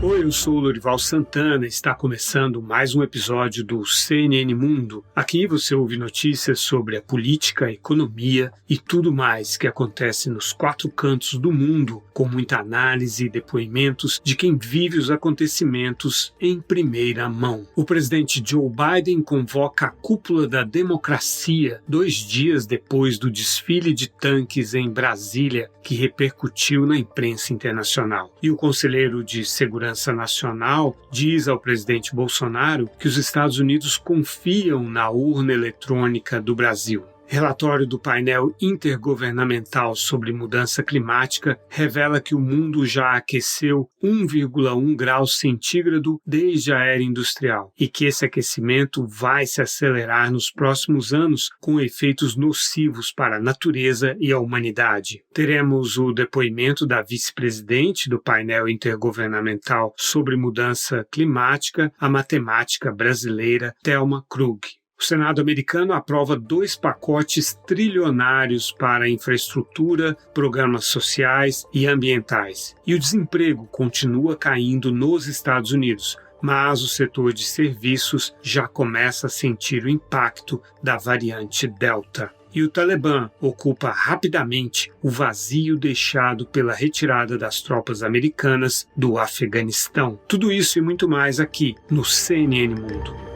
Oi, eu sou o Lorival Santana e está começando mais um episódio do CNN Mundo. Aqui você ouve notícias sobre a política, a economia e tudo mais que acontece nos quatro cantos do mundo, com muita análise e depoimentos de quem vive os acontecimentos em primeira mão. O presidente Joe Biden convoca a cúpula da democracia 2 dias depois do desfile de tanques em Brasília, que repercutiu na imprensa internacional. E o conselheiro de Segurança Nacional diz ao presidente Bolsonaro que os Estados Unidos confiam na urna eletrônica do Brasil. Relatório do painel intergovernamental sobre mudança climática revela que o mundo já aqueceu 1,1 graus centígrado desde a era industrial e que esse aquecimento vai se acelerar nos próximos anos com efeitos nocivos para a natureza e a humanidade. Teremos o depoimento da vice-presidente do painel intergovernamental sobre mudança climática, a matemática brasileira Thelma Krug. O Senado americano aprova 2 pacotes trilionários para infraestrutura, programas sociais e ambientais. E o desemprego continua caindo nos Estados Unidos, mas o setor de serviços já começa a sentir o impacto da variante Delta. E o Talibã ocupa rapidamente o vazio deixado pela retirada das tropas americanas do Afeganistão. Tudo isso e muito mais aqui no CNN Mundo.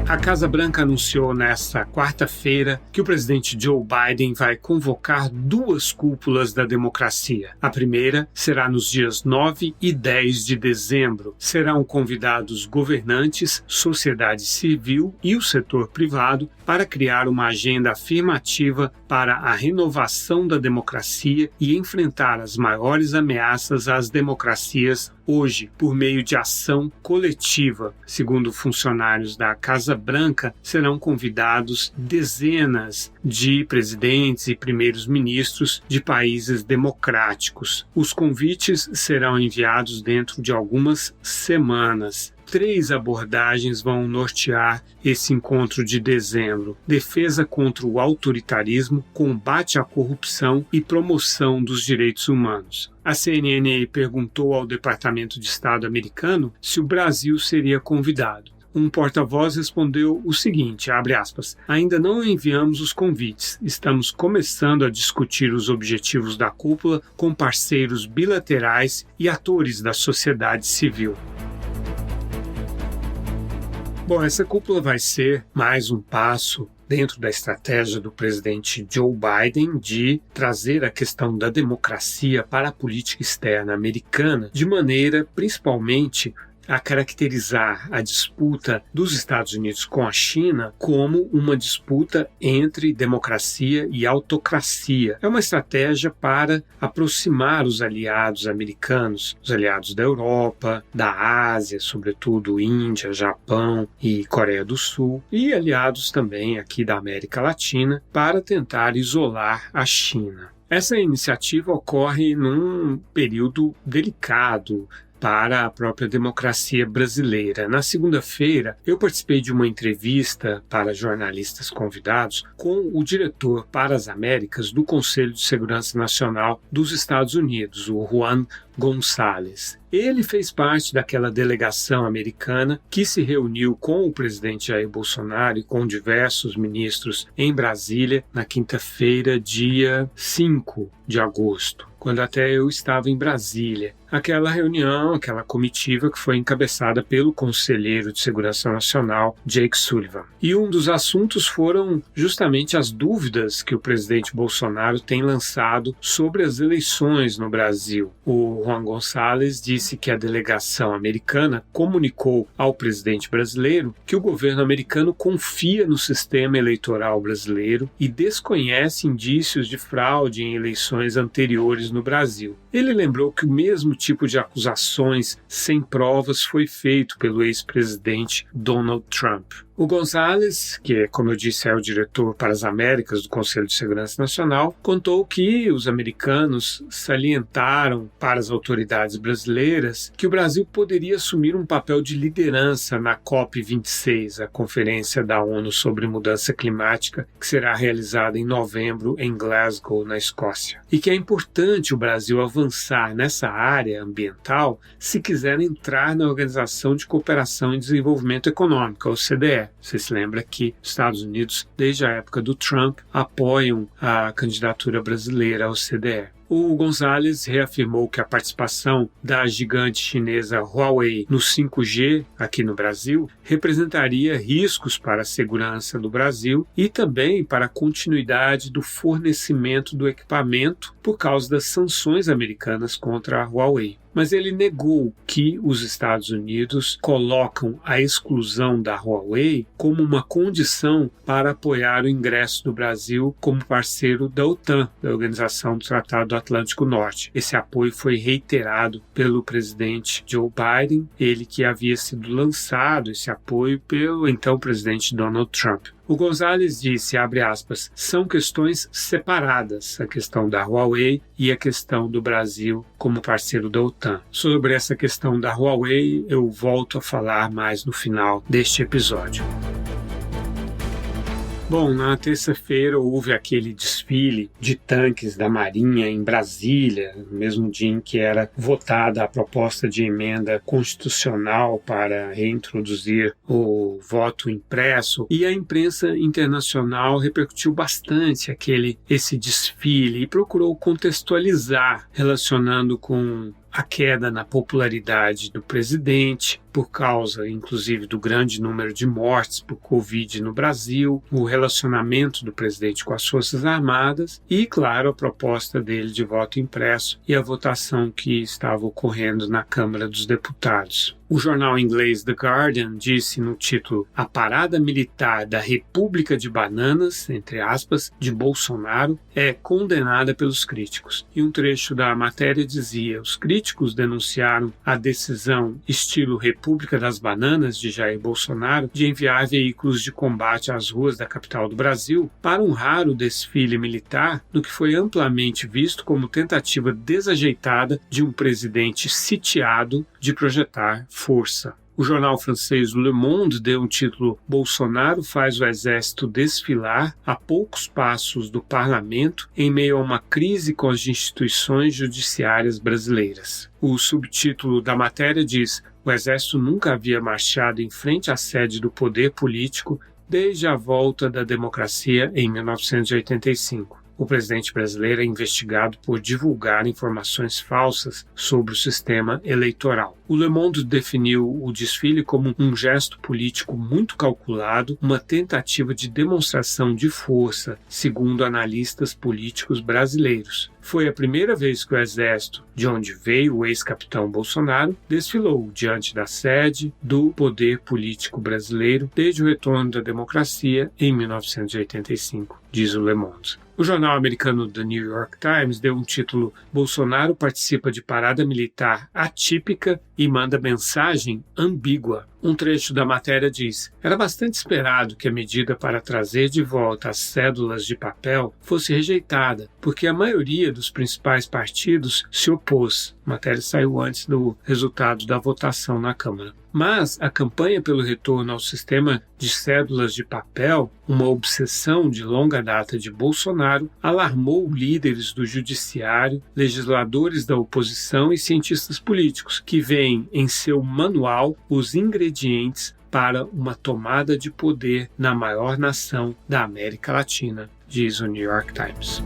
A Casa Branca anunciou nesta quarta-feira que o presidente Joe Biden vai convocar 2 cúpulas da democracia. A primeira será nos dias 9 e 10 de dezembro. Serão convidados governantes, sociedade civil e o setor privado para criar uma agenda afirmativa para a renovação da democracia e enfrentar as maiores ameaças às democracias hoje, por meio de ação coletiva. Segundo funcionários da Casa Branca, serão convidados dezenas de presidentes e primeiros ministros de países democráticos. Os convites serão enviados dentro de algumas semanas. 3 abordagens vão nortear esse encontro de dezembro: defesa contra o autoritarismo, combate à corrupção e promoção dos direitos humanos. A CNN perguntou ao Departamento de Estado americano se o Brasil seria convidado. Um porta-voz respondeu o seguinte, abre aspas, ainda não enviamos os convites, estamos começando a discutir os objetivos da cúpula com parceiros bilaterais e atores da sociedade civil. Bom, essa cúpula vai ser mais um passo dentro da estratégia do presidente Joe Biden de trazer a questão da democracia para a política externa americana, de maneira principalmente a caracterizar a disputa dos Estados Unidos com a China como uma disputa entre democracia e autocracia. É uma estratégia para aproximar os aliados americanos, os aliados da Europa, da Ásia, sobretudo Índia, Japão e Coreia do Sul, e aliados também aqui da América Latina, para tentar isolar a China. Essa iniciativa ocorre num período delicado para a própria democracia brasileira. Na segunda-feira, eu participei de uma entrevista para jornalistas convidados com o diretor para as Américas do Conselho de Segurança Nacional dos Estados Unidos, o Juan Gonzalez. Ele fez parte daquela delegação americana que se reuniu com o presidente Jair Bolsonaro e com diversos ministros em Brasília na quinta-feira, dia 5 de agosto, quando até eu estava em Brasília. Aquela reunião, aquela comitiva que foi encabeçada pelo conselheiro de Segurança Nacional, Jake Sullivan. E um dos assuntos foram justamente as dúvidas que o presidente Bolsonaro tem lançado sobre as eleições no Brasil. O Juan Gonzalez disse que a delegação americana comunicou ao presidente brasileiro que o governo americano confia no sistema eleitoral brasileiro e desconhece indícios de fraude em eleições anteriores no Brasil. Ele lembrou que o mesmo tipo de acusações sem provas foi feito pelo ex-presidente Donald Trump. O González, que, como eu disse, é o diretor para as Américas do Conselho de Segurança Nacional, contou que os americanos salientaram para as autoridades brasileiras que o Brasil poderia assumir um papel de liderança na COP26, a Conferência da ONU sobre Mudança Climática, que será realizada em novembro em Glasgow, na Escócia. E que é importante o Brasil avançar nessa área ambiental se quiser entrar na Organização de Cooperação e Desenvolvimento Econômico, a OCDE. Você se lembra que os Estados Unidos, desde a época do Trump, apoiam a candidatura brasileira à OCDE. O González reafirmou que a participação da gigante chinesa Huawei no 5G aqui no Brasil representaria riscos para a segurança do Brasil e também para a continuidade do fornecimento do equipamento por causa das sanções americanas contra a Huawei. Mas ele negou que os Estados Unidos colocam a exclusão da Huawei como uma condição para apoiar o ingresso do Brasil como parceiro da OTAN, da Organização do Tratado do Atlântico Norte. Esse apoio foi reiterado pelo presidente Joe Biden, ele que havia sido lançado esse apoio pelo então presidente Donald Trump. O González disse, abre aspas, são questões separadas, a questão da Huawei e a questão do Brasil como parceiro da OTAN. Sobre essa questão da Huawei, eu volto a falar mais no final deste episódio. Bom, na terça-feira houve aquele desfile de tanques da Marinha em Brasília, no mesmo dia em que era votada a proposta de emenda constitucional para reintroduzir o voto impresso, e a imprensa internacional repercutiu bastante esse desfile e procurou contextualizar, relacionando com a queda na popularidade do presidente, por causa, inclusive, do grande número de mortes por Covid no Brasil, o relacionamento do presidente com as Forças Armadas e, claro, a proposta dele de voto impresso e a votação que estava ocorrendo na Câmara dos Deputados. O jornal inglês The Guardian disse no título "A parada militar da República de Bananas", entre aspas, de Bolsonaro, é condenada pelos críticos. E um trecho da matéria dizia: os críticos denunciaram a decisão estilo República das Bananas de Jair Bolsonaro de enviar veículos de combate às ruas da capital do Brasil para honrar o desfile militar, no que foi amplamente visto como tentativa desajeitada de um presidente sitiado de projetar força. O jornal francês Le Monde deu um título "Bolsonaro faz o exército desfilar a poucos passos do parlamento em meio a uma crise com as instituições judiciárias brasileiras". O subtítulo da matéria diz: o exército nunca havia marchado em frente à sede do poder político desde a volta da democracia em 1985. O presidente brasileiro é investigado por divulgar informações falsas sobre o sistema eleitoral. O Le Monde definiu o desfile como um gesto político muito calculado, uma tentativa de demonstração de força, segundo analistas políticos brasileiros. Foi a primeira vez que o exército, de onde veio o ex-capitão Bolsonaro, desfilou diante da sede do poder político brasileiro desde o retorno da democracia em 1985, diz o Le Monde. O jornal americano The New York Times deu um título "Bolsonaro participa de parada militar atípica e manda mensagem ambígua". Um trecho da matéria diz: era bastante esperado que a medida para trazer de volta as cédulas de papel fosse rejeitada, porque a maioria dos principais partidos se opôs. A matéria saiu antes do resultado da votação na Câmara. Mas a campanha pelo retorno ao sistema de cédulas de papel, uma obsessão de longa data de Bolsonaro, alarmou líderes do judiciário, legisladores da oposição e cientistas políticos, que veem em seu manual os ingredientes para uma tomada de poder na maior nação da América Latina, diz o New York Times.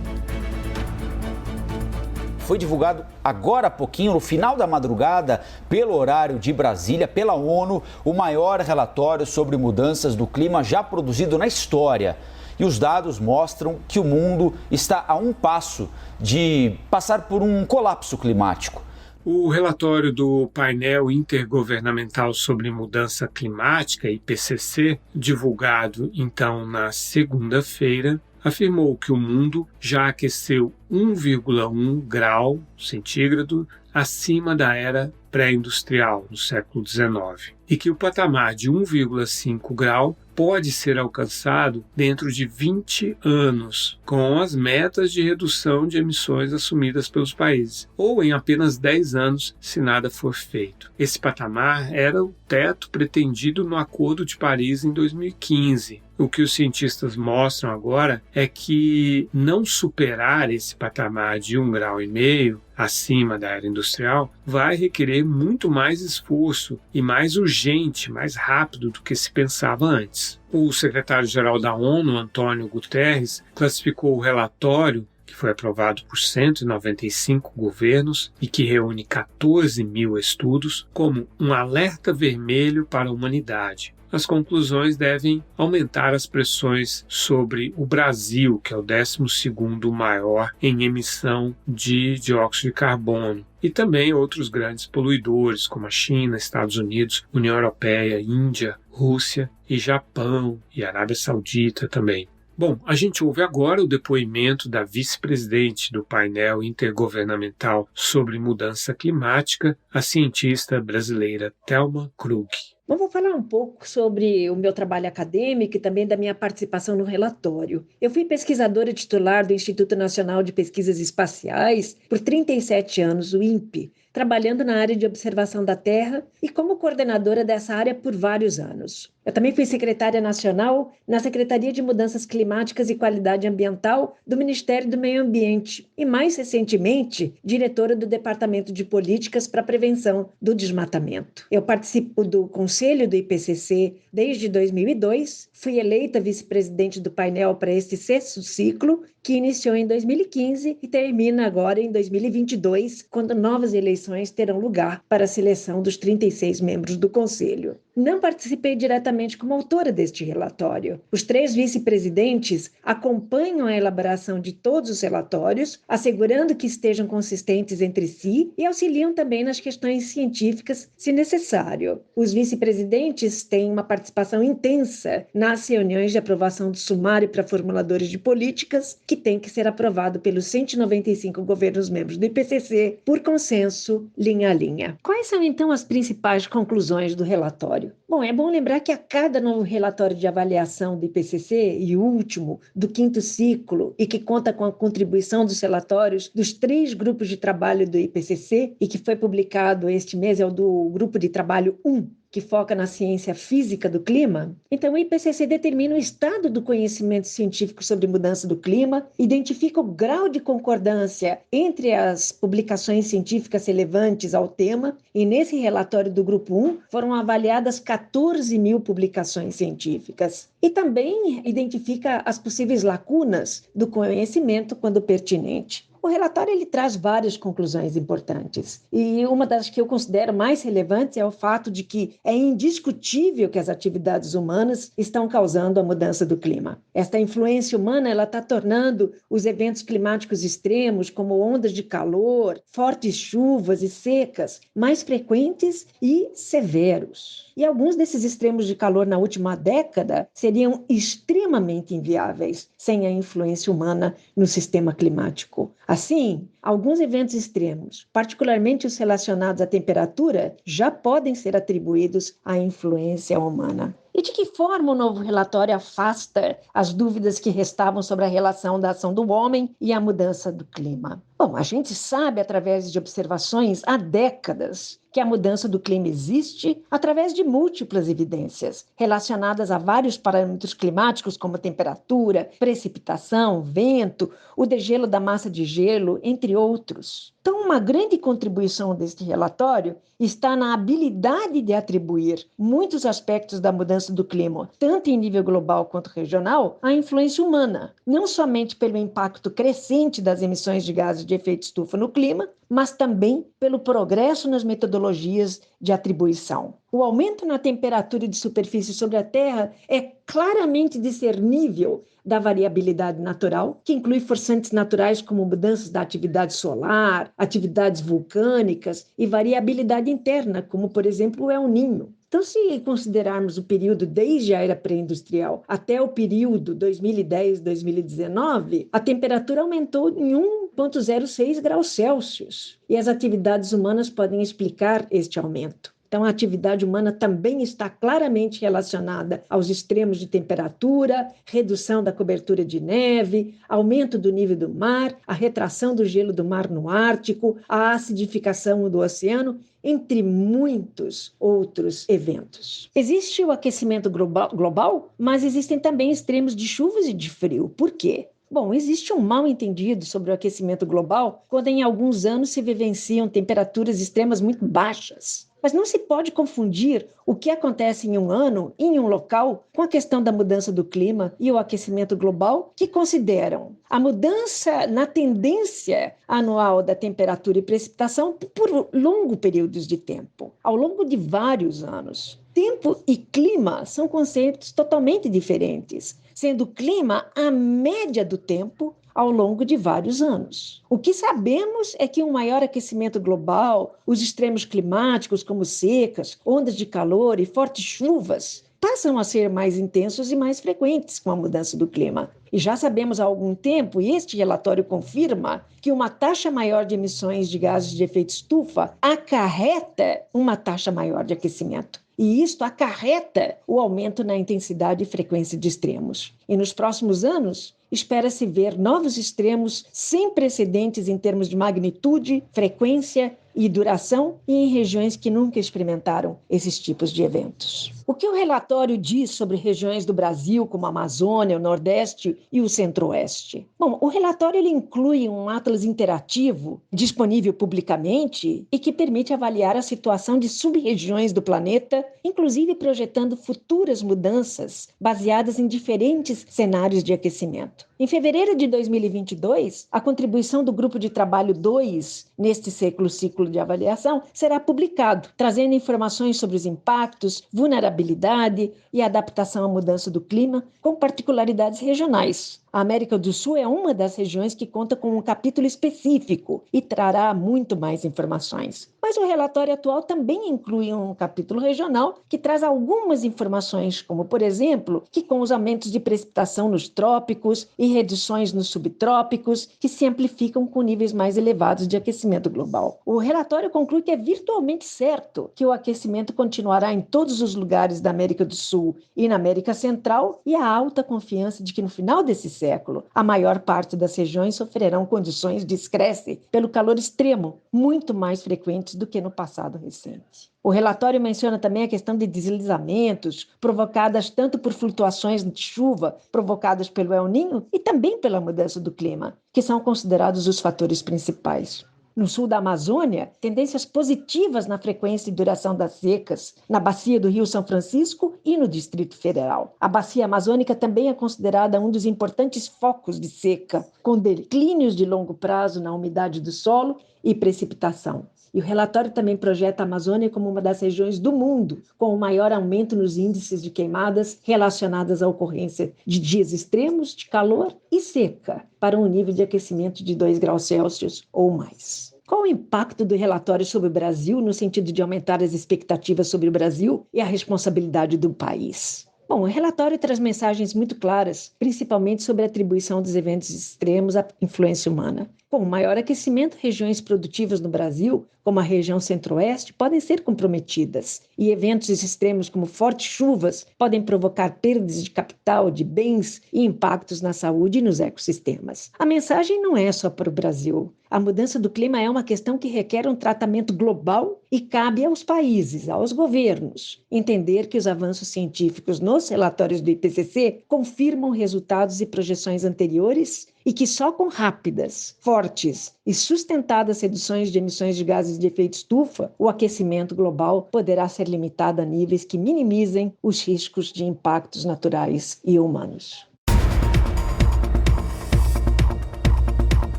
Foi divulgado agora há pouquinho, no final da madrugada, pelo horário de Brasília, pela ONU, o maior relatório sobre mudanças do clima já produzido na história. E os dados mostram que o mundo está a um passo de passar por um colapso climático. O relatório do Painel Intergovernamental sobre Mudança Climática, IPCC, divulgado então na segunda-feira, afirmou que o mundo já aqueceu 1,1 grau centígrado acima da era pré-industrial, no século XIX, e que o patamar de 1,5 grau pode ser alcançado dentro de 20 anos, com as metas de redução de emissões assumidas pelos países, ou em apenas 10 anos, se nada for feito. Esse patamar era o teto pretendido no Acordo de Paris em 2015. O que os cientistas mostram agora é que não superar esse patamar de 1,5 graus acima da era industrial vai requerer muito mais esforço e mais urgente, mais rápido do que se pensava antes. O secretário-geral da ONU, Antônio Guterres, classificou o relatório, que foi aprovado por 195 governos e que reúne 14 mil estudos, como um alerta vermelho para a humanidade. As conclusões devem aumentar as pressões sobre o Brasil, que é o 12º maior em emissão de dióxido de carbono, e também outros grandes poluidores, como a China, Estados Unidos, União Europeia, Índia, Rússia e Japão e Arábia Saudita também. Bom, a gente ouve agora o depoimento da vice-presidente do painel intergovernamental sobre mudança climática, a cientista brasileira Thelma Krug. Bom, vou falar um pouco sobre o meu trabalho acadêmico e também da minha participação no relatório. Eu fui pesquisadora titular do Instituto Nacional de Pesquisas Espaciais por 37 anos, o INPE, trabalhando na área de observação da Terra e como coordenadora dessa área por vários anos. Eu também fui secretária nacional na Secretaria de Mudanças Climáticas e Qualidade Ambiental do Ministério do Meio Ambiente e, mais recentemente, diretora do Departamento de Políticas para a Prevenção do Desmatamento. Eu participo do Conselho do IPCC desde 2002, fui eleita vice-presidente do painel para este 6º ciclo, que iniciou em 2015 e termina agora em 2022, quando novas eleições terão lugar para a seleção dos 36 membros do Conselho. Não participei diretamente como autora deste relatório. Os 3 vice-presidentes acompanham a elaboração de todos os relatórios, assegurando que estejam consistentes entre si e auxiliam também nas questões científicas, se necessário. Os vice-presidentes têm uma participação intensa nas reuniões de aprovação do sumário para formuladores de políticas, que tem que ser aprovado pelos 195 governos membros do IPCC por consenso, linha a linha. Quais são, então, as principais conclusões do relatório? Bom, é bom lembrar que a cada novo relatório de avaliação do IPCC, e o último, do 5º ciclo, e que conta com a contribuição dos relatórios dos 3 grupos de trabalho do IPCC, e que foi publicado este mês, é o do Grupo de Trabalho 1, que foca na ciência física do clima, então o IPCC determina o estado do conhecimento científico sobre mudança do clima, identifica o grau de concordância entre as publicações científicas relevantes ao tema, e nesse relatório do Grupo 1 foram avaliadas 14 mil publicações científicas. E também identifica as possíveis lacunas do conhecimento quando pertinente. O relatório ele traz várias conclusões importantes e uma das que eu considero mais relevantes é o fato de que é indiscutível que as atividades humanas estão causando a mudança do clima. Esta influência humana ela está tornando os eventos climáticos extremos, como ondas de calor, fortes chuvas e secas, mais frequentes e severos. E alguns desses extremos de calor na última década seriam extremamente inviáveis sem a influência humana no sistema climático. Assim, alguns eventos extremos, particularmente os relacionados à temperatura, já podem ser atribuídos à influência humana. E de que forma o novo relatório afasta as dúvidas que restavam sobre a relação da ação do homem e a mudança do clima? Bom, a gente sabe, através de observações há décadas, que a mudança do clima existe através de múltiplas evidências relacionadas a vários parâmetros climáticos, como temperatura, precipitação, vento, o degelo da massa de gelo, entre outros. Então, uma grande contribuição deste relatório está na habilidade de atribuir muitos aspectos da mudança do clima, tanto em nível global quanto regional, à influência humana, não somente pelo impacto crescente das emissões de gases de efeito estufa no clima, mas também pelo progresso nas metodologias de atribuição. O aumento na temperatura de superfície sobre a Terra é claramente discernível da variabilidade natural, que inclui forçantes naturais como mudanças da atividade solar, atividades vulcânicas e variabilidade interna, como, por exemplo, o El Niño. Então, se considerarmos o período desde a era pré-industrial até o período 2010-2019, a temperatura aumentou em 1,06 graus Celsius e as atividades humanas podem explicar este aumento. Então, a atividade humana também está claramente relacionada aos extremos de temperatura, redução da cobertura de neve, aumento do nível do mar, a retração do gelo do mar no Ártico, a acidificação do oceano, entre muitos outros eventos. Existe o aquecimento global, mas existem também extremos de chuvas e de frio. Por quê? Bom, existe um mal-entendido sobre o aquecimento global quando em alguns anos se vivenciam temperaturas extremas muito baixas. Mas não se pode confundir o que acontece em um ano, em um local, com a questão da mudança do clima e o aquecimento global, que consideram a mudança na tendência anual da temperatura e precipitação por longos períodos de tempo, ao longo de vários anos. Tempo e clima são conceitos totalmente diferentes, sendo o clima a média do tempo ao longo de vários anos. O que sabemos é que um maior aquecimento global, os extremos climáticos como secas, ondas de calor e fortes chuvas, passam a ser mais intensos e mais frequentes com a mudança do clima. E já sabemos há algum tempo, e este relatório confirma, que uma taxa maior de emissões de gases de efeito estufa acarreta uma taxa maior de aquecimento. E isto acarreta o aumento na intensidade e frequência de extremos. E nos próximos anos, espera-se ver novos extremos sem precedentes em termos de magnitude, frequência e duração, e em regiões que nunca experimentaram esses tipos de eventos. O que o relatório diz sobre regiões do Brasil, como a Amazônia, o Nordeste e o Centro-Oeste? Bom, o relatório ele inclui um atlas interativo disponível publicamente e que permite avaliar a situação de sub-regiões do planeta, inclusive projetando futuras mudanças baseadas em diferentes cenários de aquecimento. Em fevereiro de 2022, a contribuição do Grupo de Trabalho 2 neste ciclo de avaliação será publicado, trazendo informações sobre os impactos, vulnerabilidade e adaptação à mudança do clima, com particularidades regionais. A América do Sul é uma das regiões que conta com um capítulo específico e trará muito mais informações. Mas o relatório atual também inclui um capítulo regional que traz algumas informações, como, por exemplo, que com os aumentos de precipitação nos trópicos e reduções nos subtrópicos, que se amplificam com níveis mais elevados de aquecimento global. O relatório conclui que é virtualmente certo que o aquecimento continuará em todos os lugares da América do Sul e na América Central, e há alta confiança de que no final desse século, a maior parte das regiões sofrerão condições de estresse pelo calor extremo, muito mais frequentes do que no passado recente. O relatório menciona também a questão de deslizamentos, provocadas tanto por flutuações de chuva provocadas pelo El Niño e também pela mudança do clima, que são considerados os fatores principais. No sul da Amazônia, tendências positivas na frequência e duração das secas, na bacia do Rio São Francisco e no Distrito Federal. A bacia amazônica também é considerada um dos importantes focos de seca, com declínios de longo prazo na umidade do solo e precipitação. E o relatório também projeta a Amazônia como uma das regiões do mundo com o maior aumento nos índices de queimadas relacionadas à ocorrência de dias extremos de calor e seca, para um nível de aquecimento de 2 graus Celsius ou mais. Qual o impacto do relatório sobre o Brasil no sentido de aumentar as expectativas sobre o Brasil e a responsabilidade do país? Bom, o relatório traz mensagens muito claras, principalmente sobre a atribuição dos eventos extremos à influência humana. Com o maior aquecimento, regiões produtivas no Brasil, como a região Centro-Oeste, podem ser comprometidas, e eventos extremos como fortes chuvas podem provocar perdas de capital, de bens e impactos na saúde e nos ecossistemas. A mensagem não é só para o Brasil. A mudança do clima é uma questão que requer um tratamento global e cabe aos países, aos governos, entender que os avanços científicos nos relatórios do IPCC confirmam resultados e projeções anteriores e que só com rápidas, fortes e sustentadas reduções de emissões de gases de efeito estufa, o aquecimento global poderá ser limitado a níveis que minimizem os riscos de impactos naturais e humanos.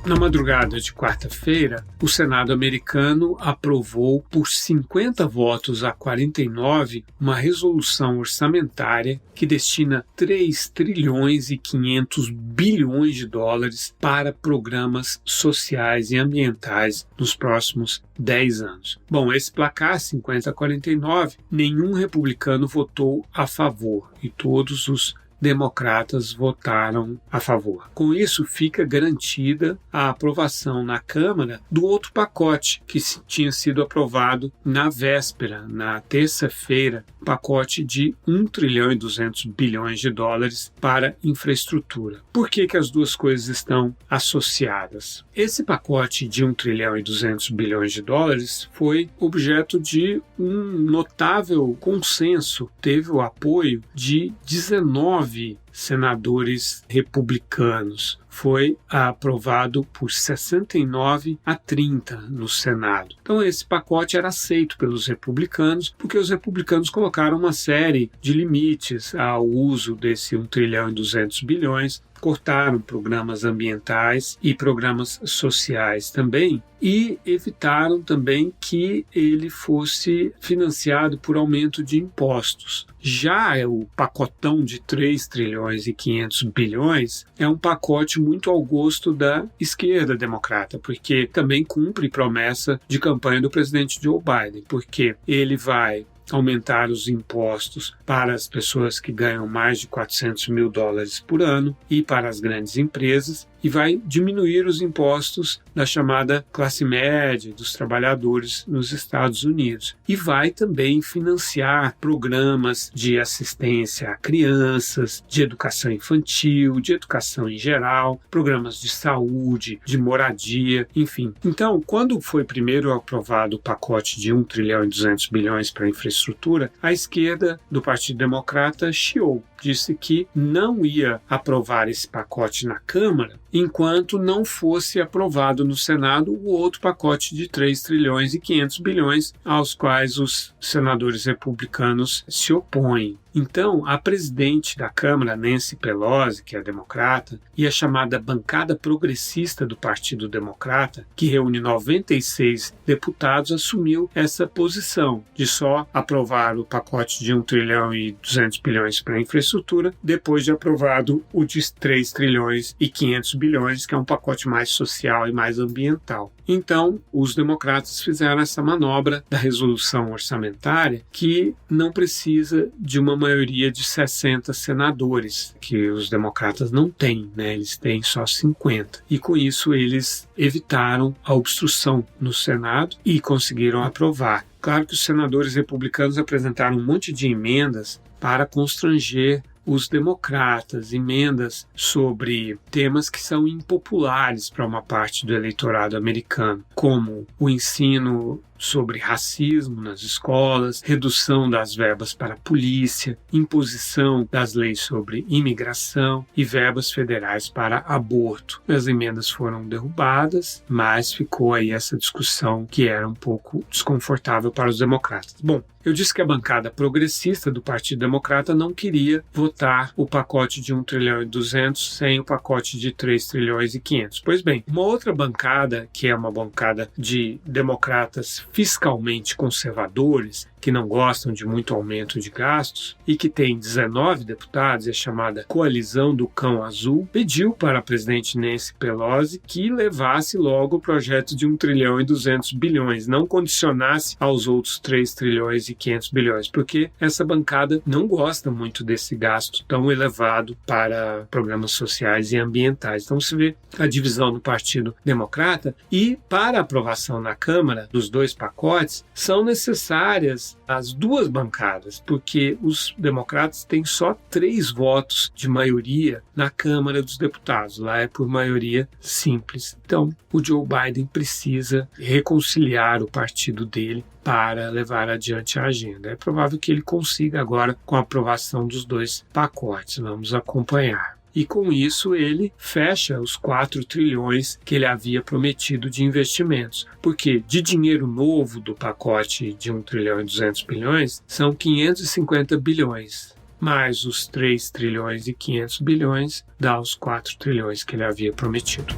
Na madrugada de quarta-feira, o Senado americano aprovou por 50 votos a 49 uma resolução orçamentária que destina 3 trilhões e 500 bilhões de dólares para programas sociais e ambientais nos próximos 10 anos. Bom, esse placar 50-49, nenhum republicano votou a favor e todos os democratas votaram a favor. Com isso, fica garantida a aprovação na Câmara do outro pacote que tinha sido aprovado na véspera, na terça-feira, pacote de 1 trilhão e 200 bilhões de dólares para infraestrutura. Por que as duas coisas estão associadas? Esse pacote de 1 trilhão e 200 bilhões de dólares foi objeto de um notável consenso, teve o apoio de 19 senadores republicanos. Foi aprovado por 69 a 30 no Senado. Então esse pacote era aceito pelos republicanos, porque os republicanos colocaram uma série de limites ao uso desse 1 trilhão e 200 bilhões, cortaram programas ambientais e programas sociais também, e evitaram também que ele fosse financiado por aumento de impostos. Já o pacotão de 3 trilhões e 500 bilhões é um pacote muito ao gosto da esquerda democrata, porque também cumpre promessa de campanha do presidente Joe Biden, porque ele vai aumentar os impostos para as pessoas que ganham mais de 400 mil dólares por ano e para as grandes empresas, e vai diminuir os impostos da chamada classe média, dos trabalhadores nos Estados Unidos. E vai também financiar programas de assistência a crianças, de educação infantil, de educação em geral, programas de saúde, de moradia, enfim. Então, quando foi primeiro aprovado o pacote de 1 trilhão e 200 bilhões para a infraestrutura, a esquerda do Partido Democrata chiou, disse que não ia aprovar esse pacote na Câmara enquanto não fosse aprovado no Senado o outro pacote de 3 trilhões e 500 bilhões aos quais os senadores republicanos se opõem. Então, a presidente da Câmara, Nancy Pelosi, que é democrata, e a chamada bancada progressista do Partido Democrata, que reúne 96 deputados, assumiu essa posição de só aprovar o pacote de 1 trilhão e 200 bilhões para a infraestrutura, depois de aprovado o de 3 trilhões e 500 bilhões, que é um pacote mais social e mais ambiental. Então, os democratas fizeram essa manobra da resolução orçamentária que não precisa de uma maioria de 60 senadores, que os democratas não têm, né? Eles têm só 50. E com isso eles evitaram a obstrução no Senado e conseguiram aprovar. Claro que os senadores republicanos apresentaram um monte de emendas para constranger os democratas, emendas sobre temas que são impopulares para uma parte do eleitorado americano, como o ensino sobre racismo nas escolas, redução das verbas para a polícia, imposição das leis sobre imigração e verbas federais para aborto. As emendas foram derrubadas, mas ficou aí essa discussão que era um pouco desconfortável para os democratas. Bom, eu disse que a bancada progressista do Partido Democrata não queria votar o pacote de 1 trilhão e 200 sem o pacote de 3 trilhões e 500. Pois bem, uma outra bancada, que é uma bancada de democratas fiscalmente conservadores, que não gostam de muito aumento de gastos e que tem 19 deputados, é chamada Coalizão do Cão Azul, pediu para a presidente Nancy Pelosi que levasse logo o projeto de 1 trilhão e 200 bilhões, não condicionasse aos outros 3 trilhões e 500 bilhões, porque essa bancada não gosta muito desse gasto tão elevado para programas sociais e ambientais. Então se vê a divisão no Partido Democrata, e para aprovação na Câmara dos dois pacotes são necessárias as duas bancadas, porque os democratas têm só 3 votos de maioria na Câmara dos Deputados. Lá é por maioria simples. Então, o Joe Biden precisa reconciliar o partido dele para levar adiante a agenda. É provável que ele consiga agora com a aprovação dos 2 pacotes. Vamos acompanhar. E com isso ele fecha os 4 trilhões que ele havia prometido de investimentos. Porque de dinheiro novo do pacote de 1 trilhão e 200 bilhões são 550 bilhões. Mais os 3 trilhões e 500 bilhões dá os 4 trilhões que ele havia prometido.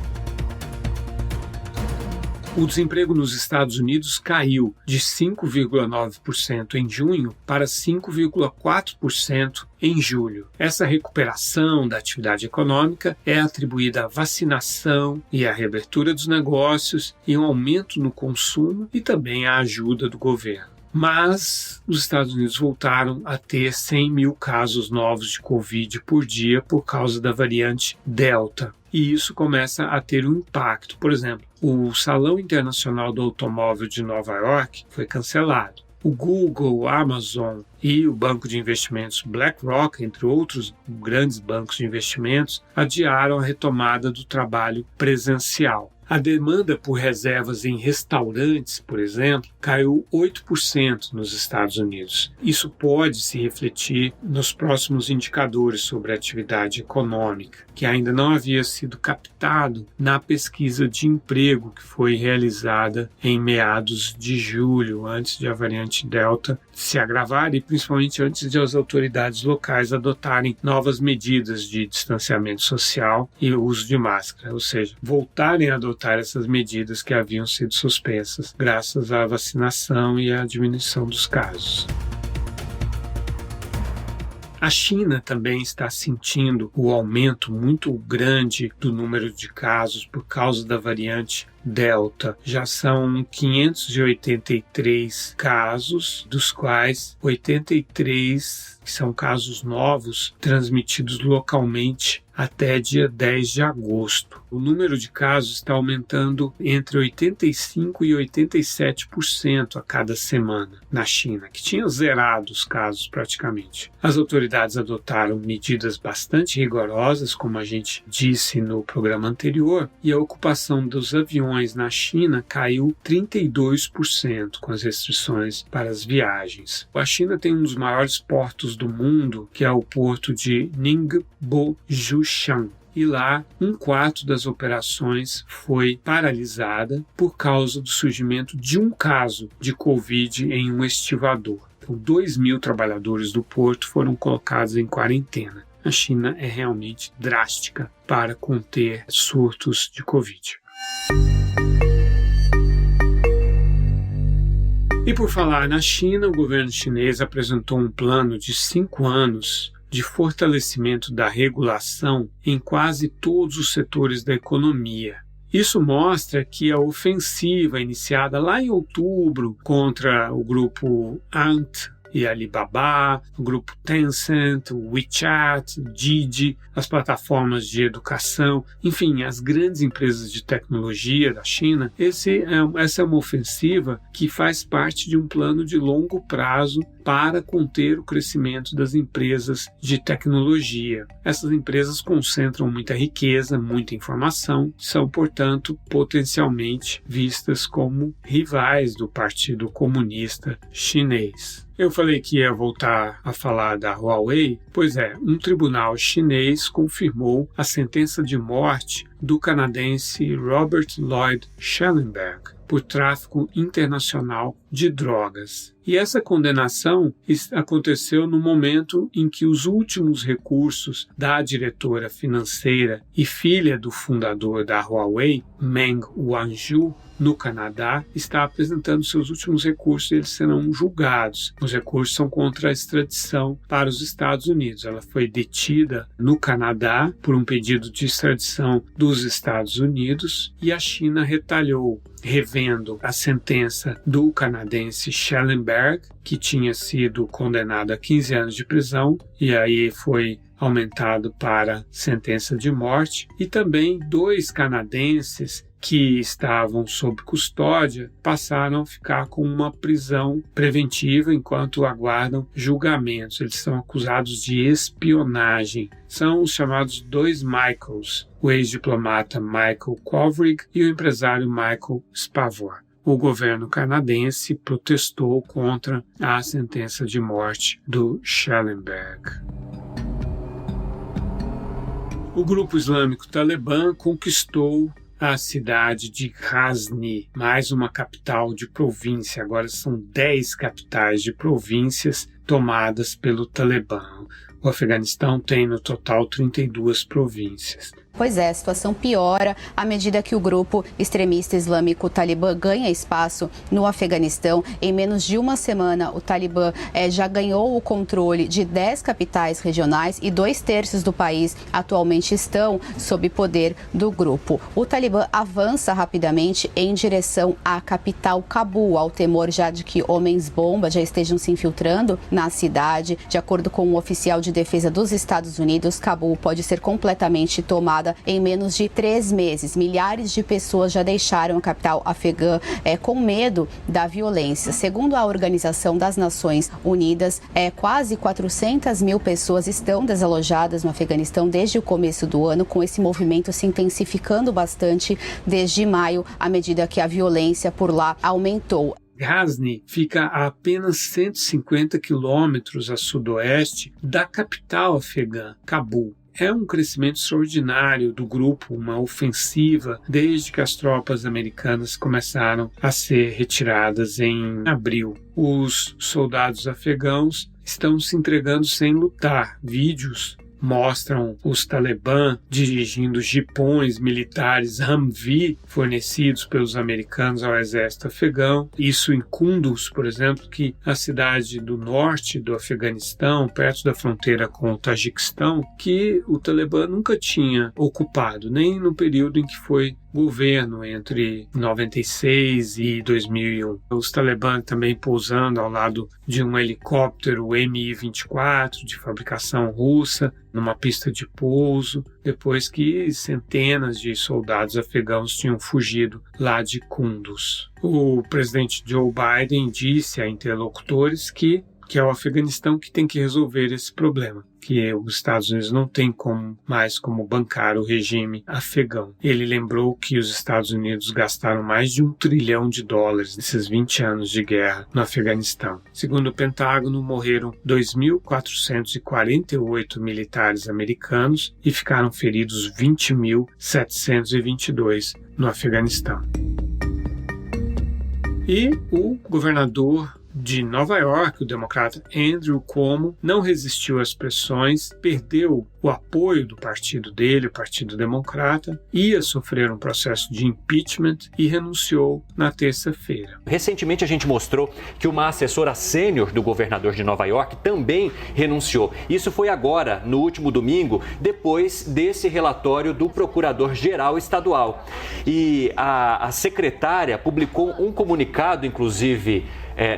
O desemprego nos Estados Unidos caiu de 5,9% em junho para 5,4% em julho. Essa recuperação da atividade econômica é atribuída à vacinação e à reabertura dos negócios e um aumento no consumo e também à ajuda do governo. Mas os Estados Unidos voltaram a ter 100 mil casos novos de Covid por dia por causa da variante Delta. E isso começa a ter um impacto. Por exemplo, o Salão Internacional do Automóvel de Nova York foi cancelado. O Google, o Amazon e o banco de investimentos BlackRock, entre outros grandes bancos de investimentos, adiaram a retomada do trabalho presencial. A demanda por reservas em restaurantes, por exemplo, caiu 8% nos Estados Unidos. Isso pode se refletir nos próximos indicadores sobre a atividade econômica, que ainda não havia sido captado na pesquisa de emprego que foi realizada em meados de julho, antes de a variante Delta se agravar e principalmente antes de as autoridades locais adotarem novas medidas de distanciamento social e uso de máscara, ou seja, voltarem a adotar essas medidas que haviam sido suspensas graças à vacinação e à diminuição dos casos. A China também está sentindo o aumento muito grande do número de casos por causa da variante Delta. Já são 583 casos, dos quais 83 são casos novos transmitidos localmente até dia 10 de agosto. O número de casos está aumentando entre 85% e 87% a cada semana na China, que tinha zerado os casos praticamente. As autoridades adotaram medidas bastante rigorosas, como a gente disse no programa anterior, e a ocupação dos aviões na China caiu 32% com as restrições para as viagens. A China tem um dos maiores portos do mundo, que é o porto de Ningbo-Zhoushan. E lá, 1/4 das operações foi paralisada por causa do surgimento de um caso de Covid em um estivador. Então, 2.000 trabalhadores do porto foram colocados em quarentena. A China é realmente drástica para conter surtos de Covid. E por falar na China, o governo chinês apresentou um plano de 5 anos de fortalecimento da regulação em quase todos os setores da economia. Isso mostra que a ofensiva iniciada lá em outubro contra o grupo Ant e Alibaba, o grupo Tencent, o WeChat, o Didi, as plataformas de educação, enfim, as grandes empresas de tecnologia da China, essa é uma ofensiva que faz parte de um plano de longo prazo para conter o crescimento das empresas de tecnologia. Essas empresas concentram muita riqueza, muita informação, são, portanto, potencialmente vistas como rivais do Partido Comunista Chinês. Eu falei que ia voltar a falar da Huawei, pois é, um tribunal chinês confirmou a sentença de morte do canadense Robert Lloyd Schellenberg por tráfico internacional de drogas. E essa condenação aconteceu no momento em que os últimos recursos da diretora financeira e filha do fundador da Huawei, Meng Wanzhou, no Canadá, está apresentando seus últimos recursos e eles serão julgados. Os recursos são contra a extradição para os Estados Unidos. Ela foi detida no Canadá por um pedido de extradição dos Estados Unidos e a China retalhou, revendo a sentença do canadense Schellenberg, que tinha sido condenado a 15 anos de prisão e aí foi aumentado para sentença de morte, e também 2 canadenses que estavam sob custódia passaram a ficar com uma prisão preventiva enquanto aguardam julgamentos. Eles são acusados de espionagem. São os chamados 2 Michaels, o ex-diplomata Michael Kovrig e o empresário Michael Spavor. O governo canadense protestou contra a sentença de morte do Schellenberg. O grupo islâmico Talibã conquistou a cidade de Ghazni, mais uma capital de província. Agora são 10 capitais de províncias tomadas pelo Talibã. O Afeganistão tem no total 32 províncias. Pois é, a situação piora à medida que o grupo extremista islâmico Talibã ganha espaço no Afeganistão. Em menos de uma semana, o Talibã já ganhou o controle de 10 capitais regionais e 2/3 do país atualmente estão sob poder do grupo. O Talibã avança rapidamente em direção à capital Cabul, ao temor já de que homens-bomba já estejam se infiltrando na cidade. De acordo com um oficial de defesa dos Estados Unidos, Cabul pode ser completamente tomada em menos de 3 meses. Milhares de pessoas já deixaram a capital afegã com medo da violência. Segundo a Organização das Nações Unidas, quase 400 mil pessoas estão desalojadas no Afeganistão desde o começo do ano, com esse movimento se intensificando bastante desde maio, à medida que a violência por lá aumentou. Ghazni fica a apenas 150 quilômetros a sudoeste da capital afegã, Cabul. É um crescimento extraordinário do grupo, uma ofensiva desde que as tropas americanas começaram a ser retiradas em abril. Os soldados afegãos estão se entregando sem lutar. Vídeos mostram os Talibã dirigindo jipões militares Humvee fornecidos pelos americanos ao exército afegão. Isso em Kunduz, por exemplo, que é a cidade do norte do Afeganistão, perto da fronteira com o Tajiquistão, que o Talibã nunca tinha ocupado, nem no período em que foi governo entre 96 e 2001. Os Talibã também pousando ao lado de um helicóptero Mi-24 de fabricação russa numa pista de pouso, depois que centenas de soldados afegãos tinham fugido lá de Kunduz. O presidente Joe Biden disse a interlocutores que é o Afeganistão que tem que resolver esse problema, que os Estados Unidos não têm mais como bancar o regime afegão. Ele lembrou que os Estados Unidos gastaram mais de $1 trilhão nesses 20 anos de guerra no Afeganistão. Segundo o Pentágono, morreram 2.448 militares americanos e ficaram feridos 20.722 no Afeganistão. E o governador de Nova York, o democrata Andrew Cuomo, não resistiu às pressões, perdeu o apoio do partido dele, o Partido Democrata, ia sofrer um processo de impeachment e renunciou na terça-feira. Recentemente a gente mostrou que uma assessora sênior do governador de Nova York também renunciou. Isso foi agora, no último domingo, depois desse relatório do procurador-geral estadual. E a secretária publicou um comunicado, inclusive,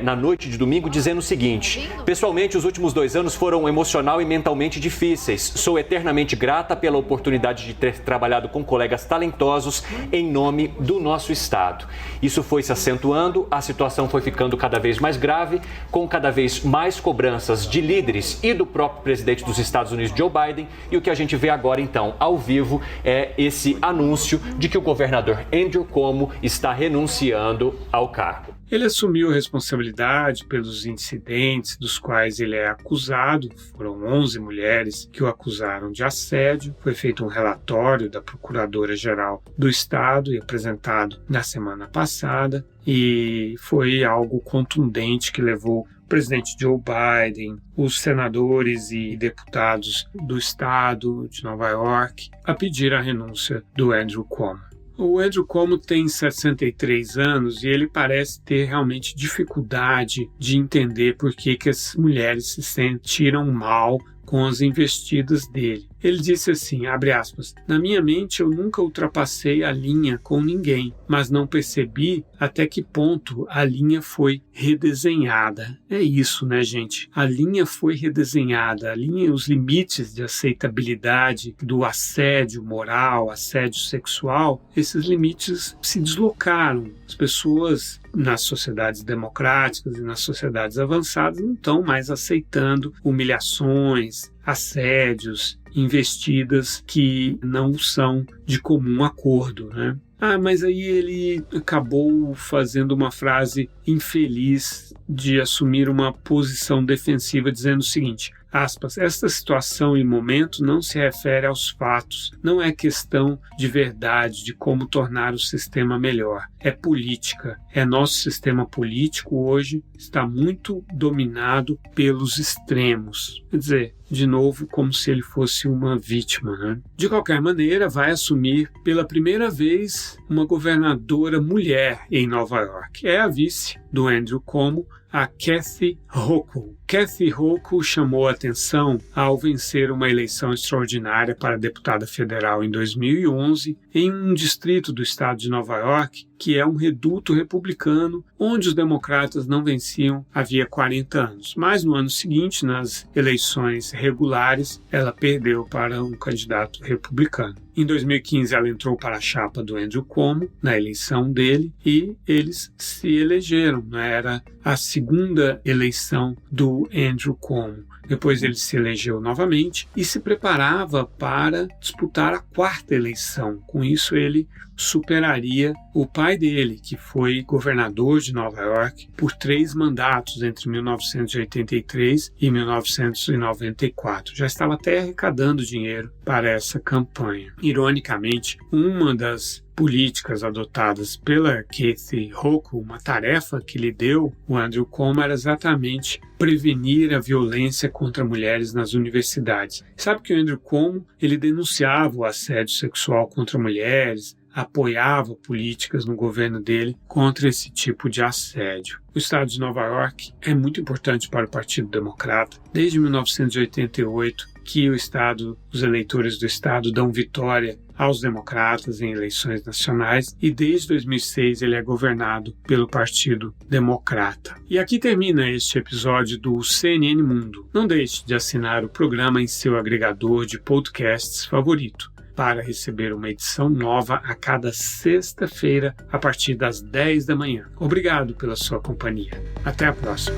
na noite de domingo, dizendo o seguinte: pessoalmente, os últimos 2 anos foram emocional e mentalmente difíceis. Sou eternamente grata pela oportunidade de ter trabalhado com colegas talentosos em nome do nosso estado. Isso foi se acentuando, a situação foi ficando cada vez mais grave, com cada vez mais cobranças de líderes e do próprio presidente dos Estados Unidos, Joe Biden. E o que a gente vê agora, então, ao vivo, é esse anúncio de que o governador Andrew Cuomo está renunciando ao cargo. Ele assumiu a responsabilidade pelos incidentes dos quais ele é acusado. Foram 11 mulheres que o acusaram de assédio. Foi feito um relatório da Procuradora-Geral do Estado e apresentado na semana passada. E foi algo contundente que levou o presidente Joe Biden, os senadores e deputados do Estado de Nova York a pedir a renúncia do Andrew Cuomo. O Andrew Cuomo tem 63 anos e ele parece ter realmente dificuldade de entender por que as mulheres se sentiram mal com as investidas dele. Ele disse assim, abre aspas, na minha mente eu nunca ultrapassei a linha com ninguém, mas não percebi até que ponto a linha foi redesenhada. É isso, né, gente? A linha foi redesenhada, os limites de aceitabilidade do assédio moral, assédio sexual, esses limites se deslocaram. As pessoas nas sociedades democráticas e nas sociedades avançadas não estão mais aceitando humilhações, assédios, investidas que não são de comum acordo, né? Mas aí ele acabou fazendo uma frase infeliz de assumir uma posição defensiva, dizendo o seguinte, aspas, esta situação e momento não se refere aos fatos, não é questão de verdade, de como tornar o sistema melhor, é política, nosso sistema político hoje está muito dominado pelos extremos, quer dizer, de novo, como se ele fosse uma vítima, né? De qualquer maneira, vai assumir pela primeira vez uma governadora mulher em Nova York. É a vice do Andrew Cuomo, a Kathy Hochul. Kathy Hochul chamou a atenção ao vencer uma eleição extraordinária para deputada federal em 2011 em um distrito do estado de Nova York, que é um reduto republicano, onde os democratas não venciam havia 40 anos. Mas no ano seguinte, nas eleições regulares, ela perdeu para um candidato republicano. Em 2015, ela entrou para a chapa do Andrew Cuomo, na eleição dele, e eles se elegeram. Era a segunda eleição do Andrew Cuomo. Depois ele se elegeu novamente e se preparava para disputar a quarta eleição. Com isso, ele superaria o pai dele, que foi governador de Nova York por 3 mandatos entre 1983 e 1994. Já estava até arrecadando dinheiro para essa campanha. Ironicamente, uma das políticas adotadas pela Kathy Hochul, uma tarefa que lhe deu o Andrew Cuomo era exatamente prevenir a violência contra mulheres nas universidades. Sabe que o Andrew Cuomo, ele denunciava o assédio sexual contra mulheres, apoiava políticas no governo dele contra esse tipo de assédio. O estado de Nova York é muito importante para o Partido Democrata. Desde 1988, que os eleitores do estado dão vitória aos democratas em eleições nacionais e desde 2006 ele é governado pelo Partido Democrata. E aqui termina este episódio do CNN Mundo. Não deixe de assinar o programa em seu agregador de podcasts favorito para receber uma edição nova a cada sexta-feira a partir das 10 da manhã. Obrigado pela sua companhia. Até a próxima.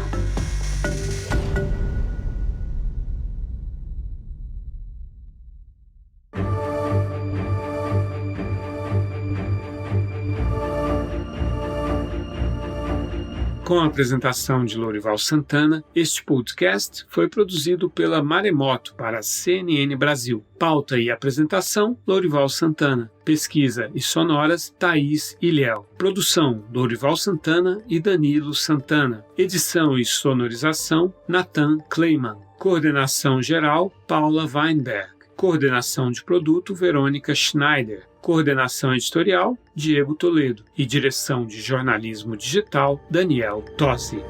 Com a apresentação de Lourival Santana, este podcast foi produzido pela Maremoto para a CNN Brasil. Pauta e apresentação, Lourival Santana. Pesquisa e sonoras, Thaís Ilhéu. Produção, Lourival Santana e Danilo Santana. Edição e sonorização, Nathan Kleiman. Coordenação geral, Paula Weinberg. Coordenação de produto, Verônica Schneider. Coordenação editorial, Diego Toledo. E direção de jornalismo digital, Daniel Tosi.